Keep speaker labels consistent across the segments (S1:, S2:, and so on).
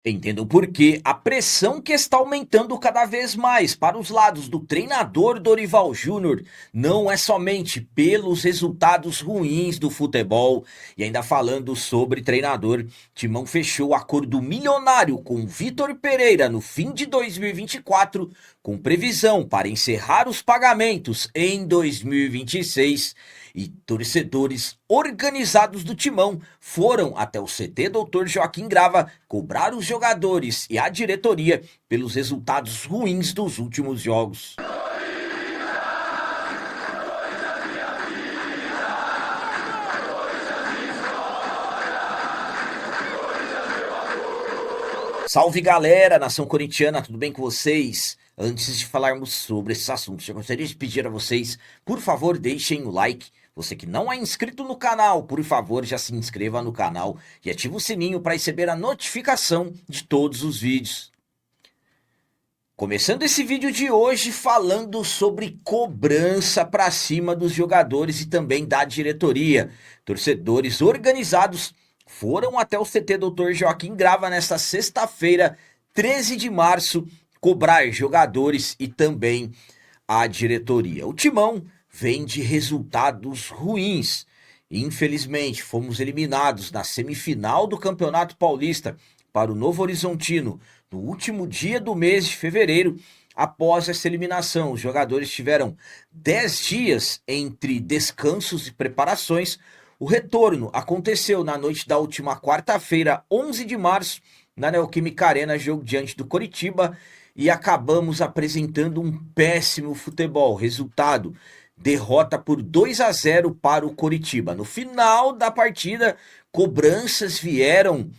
S1: Entendo porque a pressão que está aumentando cada vez mais para os lados do treinador Dorival Júnior não é somente pelos resultados ruins do futebol. E ainda falando sobre treinador, Timão fechou acordo milionário com Vitor Pereira no fim de 2024, com previsão para encerrar os pagamentos em 2026. E torcedores organizados do Timão foram até o CT Dr. Joaquim Grava cobrar os jogadores e a diretoria pelos resultados ruins dos últimos jogos. Salve galera, nação corintiana, tudo bem com vocês? Antes de falarmos sobre esses assuntos, eu gostaria de pedir a vocês, por favor, deixem o like. Você que não é inscrito no canal, por favor, já se inscreva no canal e ative o sininho para receber a notificação de todos os vídeos. Começando esse vídeo de hoje falando sobre cobrança para cima dos jogadores e também da diretoria. Torcedores organizados foram até o CT Dr. Joaquim Grava nesta sexta-feira, 13 de março, cobrar jogadores e também a diretoria. O Timão vem de resultados ruins. Infelizmente, fomos eliminados na semifinal do Campeonato Paulista para o Novo Horizontino no último dia do mês de fevereiro. Após essa eliminação, os jogadores tiveram 10 dias entre descansos e preparações. O retorno aconteceu na noite da última quarta-feira, 11 de março, na Neoquímica Arena, jogo diante do Coritiba, e acabamos apresentando um péssimo futebol. Resultado: derrota por 2-0 para o Coritiba. No final da partida, cobranças vieram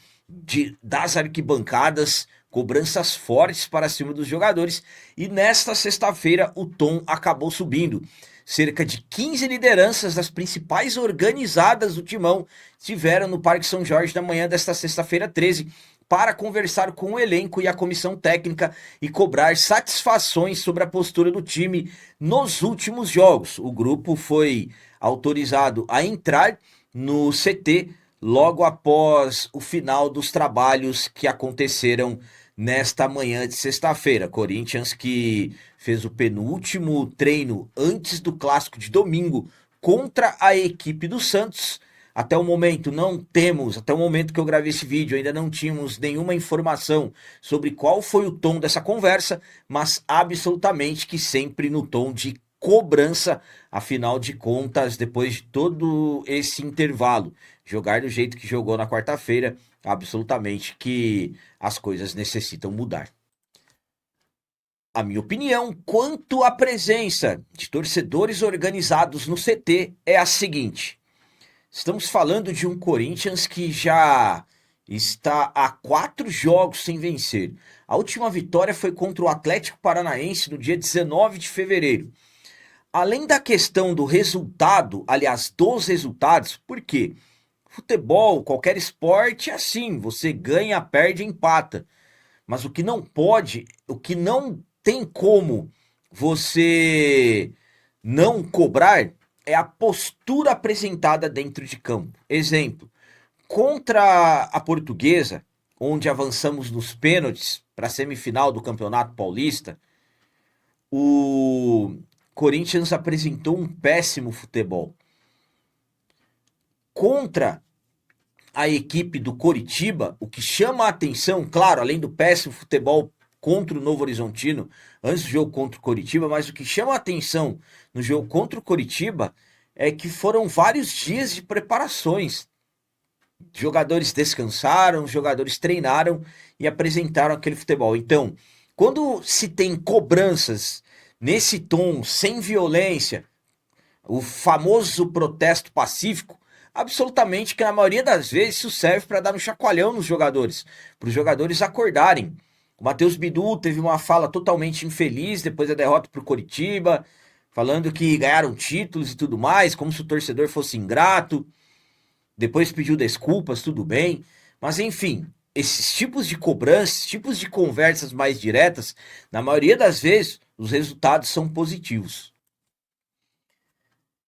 S1: das arquibancadas, cobranças fortes para cima dos jogadores, e nesta sexta-feira o tom acabou subindo. Cerca de 15 lideranças das principais organizadas do Timão estiveram no Parque São Jorge na manhã desta sexta-feira 13 para conversar com o elenco e a comissão técnica e cobrar satisfações sobre a postura do time nos últimos jogos. O grupo foi autorizado a entrar no CT logo após o final dos trabalhos que aconteceram nesta manhã de sexta-feira. Corinthians que fez o penúltimo treino antes do clássico de domingo contra a equipe do Santos. Até o momento até o momento que eu gravei esse vídeo, ainda não tínhamos nenhuma informação sobre qual foi o tom dessa conversa, mas absolutamente que sempre no tom de cobrança. Afinal de contas, depois de todo esse intervalo, jogar do jeito que jogou na quarta-feira, absolutamente que as coisas necessitam mudar. A minha opinião quanto à presença de torcedores organizados no CT é a seguinte: estamos falando de um Corinthians que já está há 4 jogos sem vencer. A última vitória foi contra o Atlético Paranaense no dia 19 de fevereiro. Além da questão do resultado, aliás, dos resultados, por quê? Futebol, qualquer esporte é assim, você ganha, perde, empata. Mas o que não pode, o que não tem como você não cobrar é a postura apresentada dentro de campo. Exemplo, contra a Portuguesa, onde avançamos nos pênaltis para a semifinal do Campeonato Paulista, o Corinthians apresentou um péssimo futebol. Contra a equipe do Coritiba, o que chama a atenção, claro, além do péssimo futebol contra o Novo Horizontino, antes do jogo contra o Coritiba, mas o que chama a atenção no jogo contra o Coritiba é que foram vários dias de preparações. Jogadores descansaram, jogadores treinaram e apresentaram aquele futebol. Então, quando se tem cobranças nesse tom, sem violência, o famoso protesto pacífico, absolutamente que na maioria das vezes isso serve para dar um chacoalhão nos jogadores, para os jogadores acordarem. O Matheus Bidu teve uma fala totalmente infeliz depois da derrota para o Coritiba, falando que ganharam títulos e tudo mais, como se o torcedor fosse ingrato. Depois pediu desculpas, tudo bem. Mas enfim, esses tipos de cobranças, esses tipos de conversas mais diretas, na maioria das vezes, os resultados são positivos.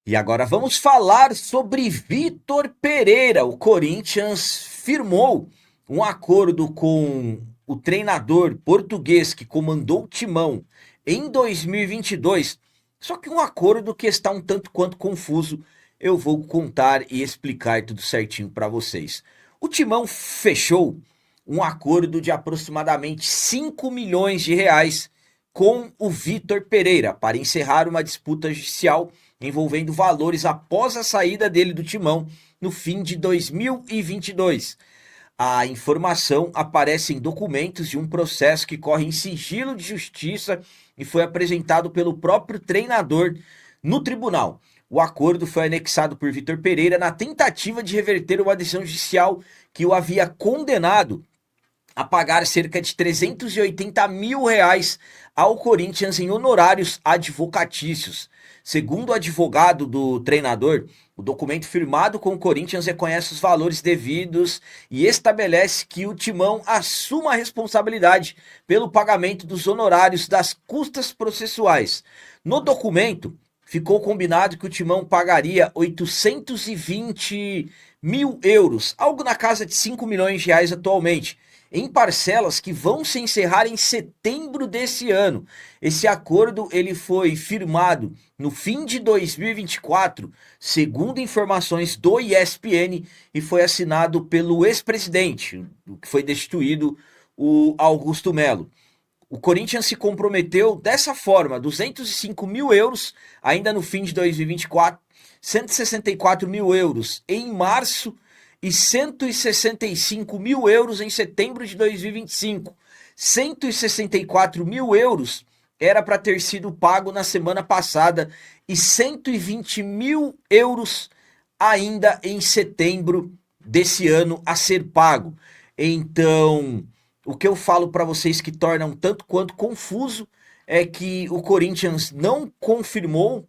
S1: E agora vamos falar sobre Vitor Pereira. O Corinthians firmou um acordo com o treinador português que comandou o Timão em 2022, só que um acordo que está um tanto quanto confuso. Eu vou contar e explicar tudo certinho para vocês. O Timão fechou um acordo de aproximadamente 5 milhões de reais com o Vitor Pereira para encerrar uma disputa judicial envolvendo valores após a saída dele do Timão no fim de 2022. A informação aparece em documentos de um processo que corre em sigilo de justiça e foi apresentado pelo próprio treinador no tribunal. O acordo foi anexado por Vitor Pereira na tentativa de reverter uma decisão judicial que o havia condenado a pagar cerca de 380 mil reais ao Corinthians em honorários advocatícios. Segundo o advogado do treinador, o documento firmado com o Corinthians reconhece os valores devidos e estabelece que o Timão assuma a responsabilidade pelo pagamento dos honorários das custas processuais. No documento, ficou combinado que o Timão pagaria 820 mil euros, algo na casa de 5 milhões de reais atualmente, em parcelas que vão se encerrar em setembro desse ano. Esse acordo ele foi firmado no fim de 2024, segundo informações do ESPN, e foi assinado pelo ex-presidente, que foi destituído, o Augusto Melo. O Corinthians se comprometeu dessa forma, 205 mil euros ainda no fim de 2024, 164 mil euros em março e 165 mil euros em setembro de 2025. 164 mil euros era para ter sido pago na semana passada e 120 mil euros ainda em setembro desse ano a ser pago. Então, o que eu falo para vocês que torna um tanto quanto confuso é que o Corinthians não confirmou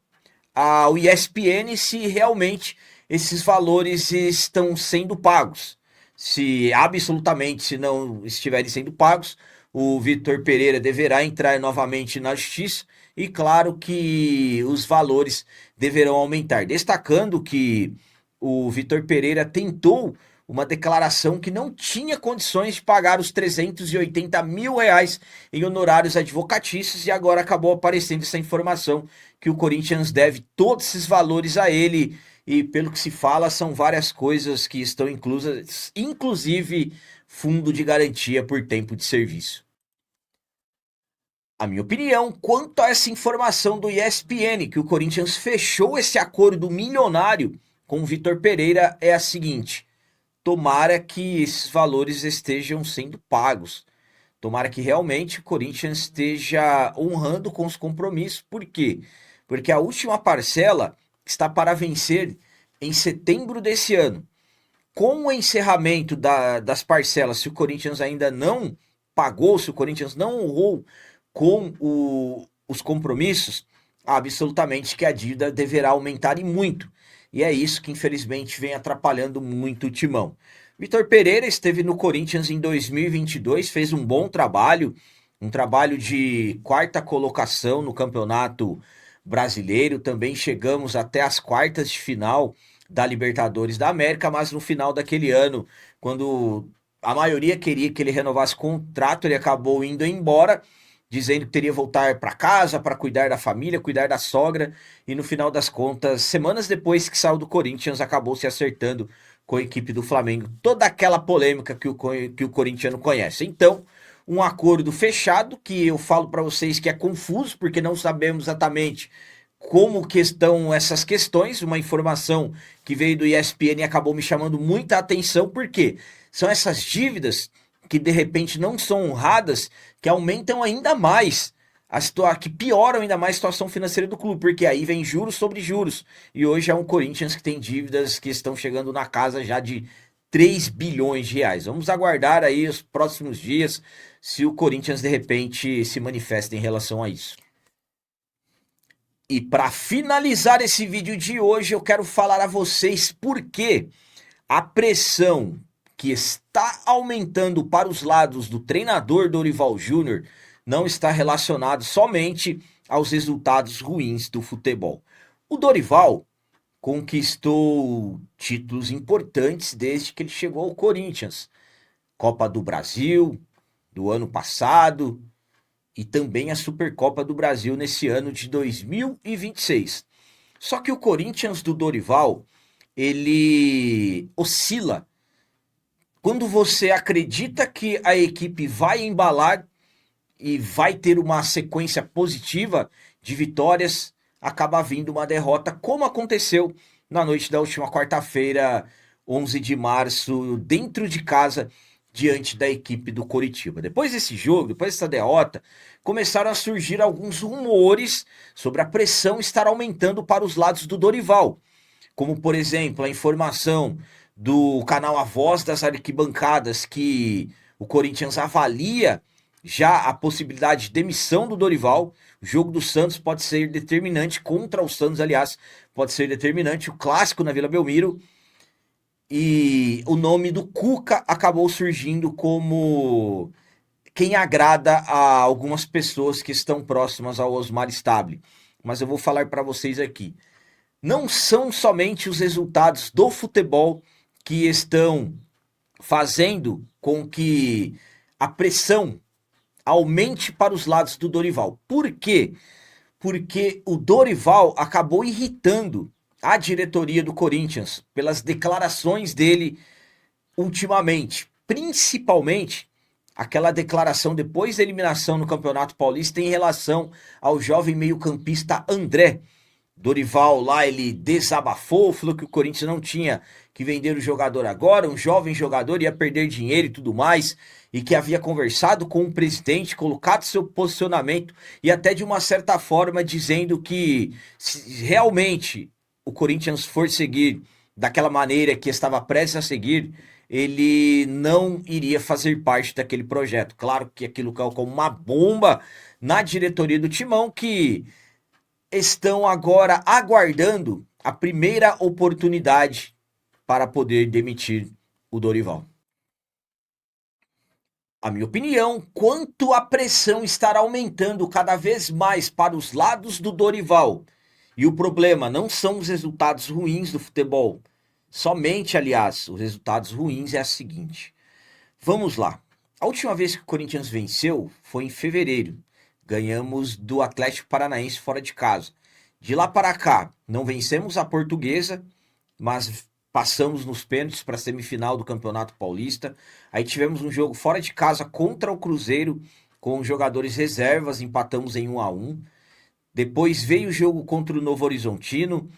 S1: ao ESPN se realmente esses valores estão sendo pagos. Se absolutamente se não estiverem sendo pagos, o Vitor Pereira deverá entrar novamente na justiça e claro que os valores deverão aumentar. Destacando que o Vitor Pereira tentou uma declaração que não tinha condições de pagar os 380 mil reais em honorários advocatícios e agora acabou aparecendo essa informação que o Corinthians deve todos esses valores a ele e pelo que se fala são várias coisas que estão inclusas, inclusive fundo de garantia por tempo de serviço. A minha opinião quanto a essa informação do ESPN que o Corinthians fechou esse acordo milionário com o Vitor Pereira é a seguinte: tomara que esses valores estejam sendo pagos. Tomara que realmente o Corinthians esteja honrando com os compromissos. Por quê? Porque a última parcela está para vencer em setembro desse ano. Com o encerramento das parcelas, se o Corinthians ainda não pagou, se o Corinthians não honrou com os compromissos, absolutamente que a dívida deverá aumentar e muito. E é isso que infelizmente vem atrapalhando muito o Timão. Vitor Pereira esteve no Corinthians em 2022, fez um bom trabalho, um trabalho de quarta colocação no Campeonato Brasileiro. Também chegamos até as quartas de final da Libertadores da América, mas no final daquele ano, quando a maioria queria que ele renovasse o contrato, ele acabou indo embora, dizendo que teria voltar para casa para cuidar da família, cuidar da sogra, e no final das contas, semanas depois que saiu do Corinthians, acabou se acertando com a equipe do Flamengo. Toda aquela polêmica que o corintiano conhece. Então, um acordo fechado que eu falo para vocês que é confuso, porque não sabemos exatamente como que estão essas questões. Uma informação que veio do ESPN e acabou me chamando muita atenção, porque são essas dívidas que de repente não são honradas, que aumentam ainda mais que pioram ainda mais a situação financeira do clube, porque aí vem juros sobre juros. E hoje é um Corinthians que tem dívidas que estão chegando na casa já de 3 bilhões de reais. Vamos aguardar aí os próximos dias se o Corinthians de repente se manifesta em relação a isso. E para finalizar esse vídeo de hoje, eu quero falar a vocês por que a pressão que está aumentando para os lados do treinador Dorival Júnior não está relacionado somente aos resultados ruins do futebol. O Dorival conquistou títulos importantes desde que ele chegou ao Corinthians. Copa do Brasil do ano passado e também a Supercopa do Brasil nesse ano de 2026. Só que o Corinthians do Dorival, ele oscila. Quando você acredita que a equipe vai embalar e vai ter uma sequência positiva de vitórias, acaba vindo uma derrota, como aconteceu na noite da última quarta-feira, 11 de março, dentro de casa, diante da equipe do Coritiba. Depois desse jogo, depois dessa derrota, começaram a surgir alguns rumores sobre a pressão estar aumentando para os lados do Dorival, como por exemplo a informação do canal A Voz das Arquibancadas que o Corinthians avalia já a possibilidade de demissão do Dorival. O jogo do Santos pode ser determinante, contra o Santos, aliás, pode ser determinante, o clássico na Vila Belmiro. E o nome do Cuca acabou surgindo como quem agrada a algumas pessoas que estão próximas ao Osmar Stable. Mas eu vou falar para vocês aqui. Não são somente os resultados do futebol que estão fazendo com que a pressão aumente para os lados do Dorival. Por quê? Porque o Dorival acabou irritando a diretoria do Corinthians pelas declarações dele ultimamente, principalmente aquela declaração depois da eliminação no Campeonato Paulista em relação ao jovem meio-campista André. Dorival lá, ele desabafou, falou que o Corinthians não tinha que vender o jogador agora, um jovem jogador ia perder dinheiro e tudo mais, e que havia conversado com o presidente, colocado seu posicionamento e até de uma certa forma dizendo que se realmente o Corinthians for seguir daquela maneira que estava prestes a seguir, ele não iria fazer parte daquele projeto. Claro que aquilo caiu como uma bomba na diretoria do Timão, que estão agora aguardando a primeira oportunidade para poder demitir o Dorival. A minha opinião, quanto a pressão estar aumentando cada vez mais para os lados do Dorival, e o problema não são os resultados ruins do futebol, somente, aliás, os resultados ruins é a seguinte. Vamos lá. A última vez que o Corinthians venceu foi em fevereiro. Ganhamos do Atlético Paranaense fora de casa. De lá para cá, não vencemos a Portuguesa, mas passamos nos pênaltis para a semifinal do Campeonato Paulista. Aí tivemos um jogo fora de casa contra o Cruzeiro, com jogadores reservas, empatamos em 1-1. Depois veio o jogo contra o Novo Horizontino,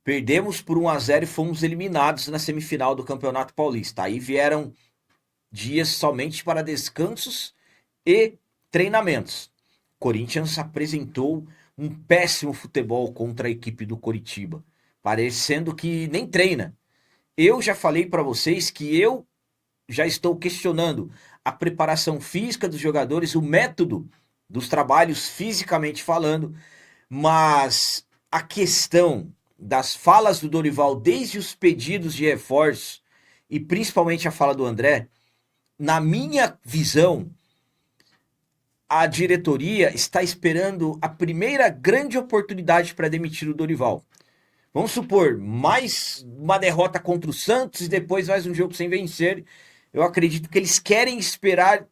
S1: perdemos por 1-0 e fomos eliminados na semifinal do Campeonato Paulista. Aí vieram dias somente para descansos e treinamentos. Corinthians apresentou um péssimo futebol contra a equipe do Coritiba, parecendo que nem treina. Eu já falei para vocês que eu já estou questionando a preparação física dos jogadores, o método dos trabalhos fisicamente falando, mas a questão das falas do Dorival, desde os pedidos de reforço e principalmente a fala do André, na minha visão, a diretoria está esperando a primeira grande oportunidade para demitir o Dorival. Vamos supor, mais uma derrota contra o Santos e depois mais um jogo sem vencer. Eu acredito que eles querem esperar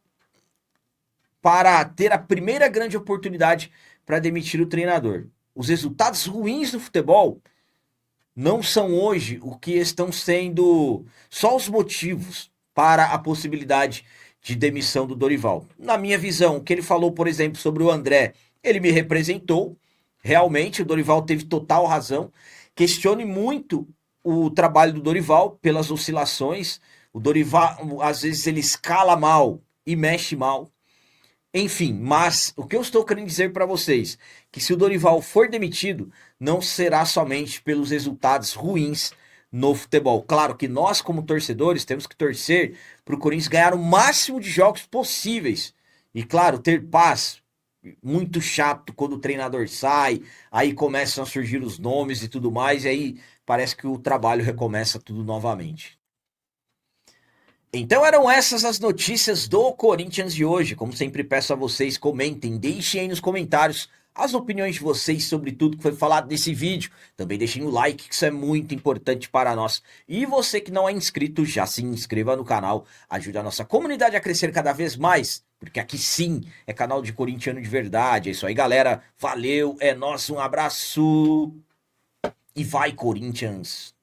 S1: para ter a primeira grande oportunidade para demitir o treinador. Os resultados ruins do futebol não são hoje o que estão sendo só os motivos para a possibilidade de demissão do Dorival. Na minha visão, o que ele falou, por exemplo, sobre o André, ele me representou. Realmente, o Dorival teve total razão. Questione muito o trabalho do Dorival pelas oscilações. O Dorival, às vezes, ele escala mal e mexe mal. Enfim, mas o que eu estou querendo dizer para vocês, que se o Dorival for demitido, não será somente pelos resultados ruins no futebol. Claro que nós, como torcedores, temos que torcer para o Corinthians ganhar o máximo de jogos possíveis. E, claro, ter paz. Muito chato quando o treinador sai, aí começam a surgir os nomes e tudo mais, e aí parece que o trabalho recomeça tudo novamente. Então eram essas as notícias do Corinthians de hoje. Como sempre peço a vocês, comentem, deixem aí nos comentários as opiniões de vocês sobre tudo que foi falado nesse vídeo. Também deixem o like, que isso é muito importante para nós. E você que não é inscrito, já se inscreva no canal, ajude a nossa comunidade a crescer cada vez mais, porque aqui sim é canal de corintiano de verdade. É isso aí, galera. Valeu, é nóis, um abraço e vai, Corinthians!